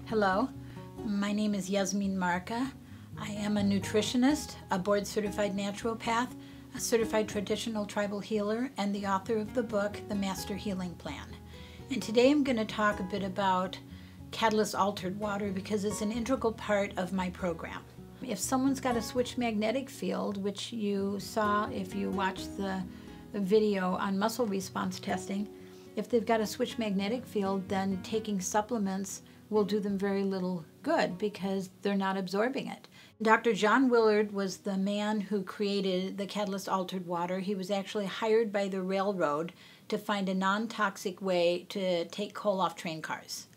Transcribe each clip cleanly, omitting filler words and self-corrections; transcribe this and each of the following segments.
Hello, my name is Yasmine Marca. I am a nutritionist, a board-certified naturopath, a certified traditional tribal healer, and the author of the book, The Master Healing Plan. And today I'm going to talk a bit about catalyst-altered water because it's an integral part of my program. If someone's got a switched magnetic field, which you saw if you watched the video on muscle response testing, if they've got a switched magnetic field, then taking supplements will do them very little good because they're not absorbing it. Dr. John Willard was the man who created the catalyst-altered water. He was actually hired by the railroad to find a non-toxic way to take coal off train cars.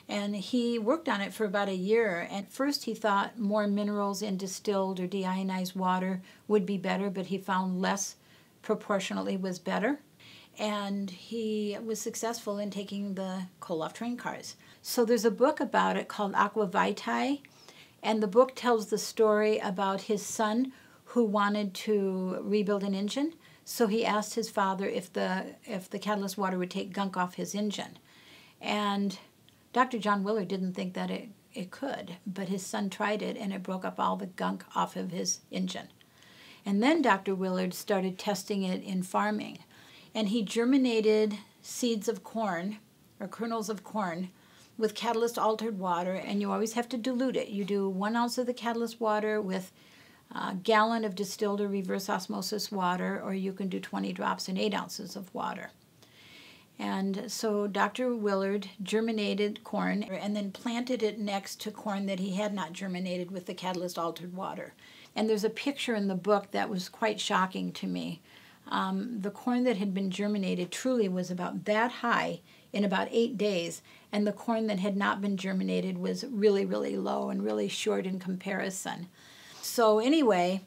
And he worked on it for about a year. At first he thought more minerals in distilled or deionized water would be better, but he found less proportionally was better. And he was successful in taking the coal off train cars. So there's a book about it called Aqua Vitae, and the book tells the story about his son who wanted to rebuild an engine. So he asked his father if the catalyst water would take gunk off his engine. And Dr. John Willard didn't think that it could, but his son tried it and it broke up all the gunk off of his engine. And then Dr. Willard started testing it in farming. And he germinated seeds of corn, or kernels of corn, with catalyst-altered water, and you always have to dilute it. You do 1 ounce of the catalyst water with a gallon of distilled or reverse osmosis water, or you can do 20 drops in 8 ounces of water. And so Dr. Willard germinated corn and then planted it next to corn that he had not germinated with the catalyst-altered water. And there's a picture in the book that was quite shocking to me. The corn that had been germinated truly was about that high in about 8 days, and the corn that had not been germinated was really, really low and really short in comparison. So anyway,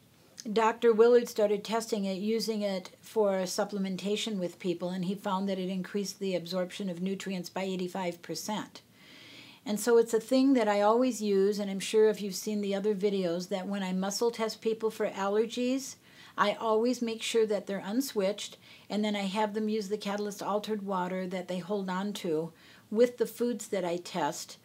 Dr. Willard started testing it, using it for supplementation with people, and he found that it increased the absorption of nutrients by 85%. And so it's a thing that I always use, and I'm sure if you've seen the other videos, that when I muscle test people for allergies, I always make sure that they're unswitched, and then I have them use the catalyst-altered water that they hold on to with the foods that I test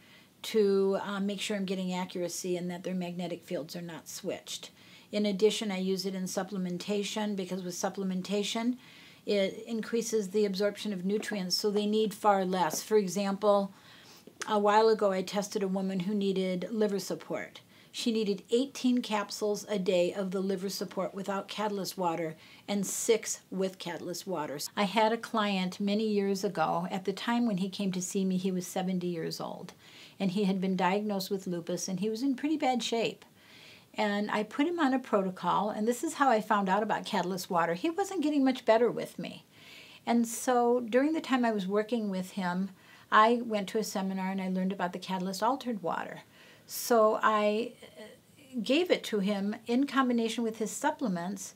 to make sure I'm getting accuracy and that their magnetic fields are not switched. In addition, I use it in supplementation because with supplementation, it increases the absorption of nutrients, so they need far less. For example, a while ago I tested a woman who needed liver support. She needed 18 capsules a day of the liver support without catalyst water and 6 with catalyst water. I had a client many years ago. At the time when he came to see me, he was 70 years old. And he had been diagnosed with lupus, and he was in pretty bad shape. And I put him on a protocol, and this is how I found out about catalyst water. He wasn't getting much better with me. And so during the time I was working with him, I went to a seminar and I learned about the catalyst-altered water. So I gave it to him in combination with his supplements,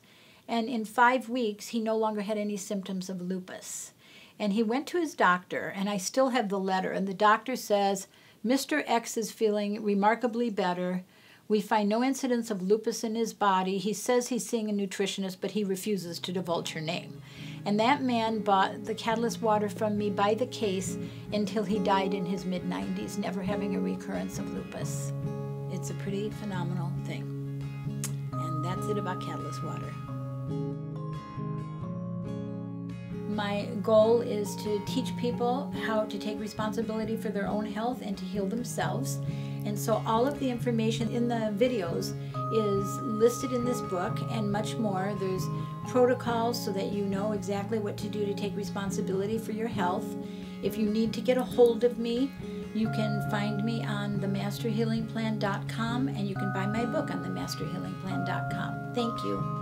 and in 5 weeks he no longer had any symptoms of lupus. And he went to his doctor, and I still have the letter, and the doctor says, Mr. X is feeling remarkably better. We find no incidence of lupus in his body. He says he's seeing a nutritionist, but he refuses to divulge her name. And that man bought the catalyst water from me by the case until he died in his mid-90s, never having a recurrence of lupus. It's a pretty phenomenal thing. And that's it about catalyst water. My goal is to teach people how to take responsibility for their own health and to heal themselves. And so all of the information in the videos is listed in this book and much more. There's protocols so that you know exactly what to do to take responsibility for your health. If you need to get a hold of me, you can find me on themasterhealingplan.com, and you can buy my book on themasterhealingplan.com. Thank you.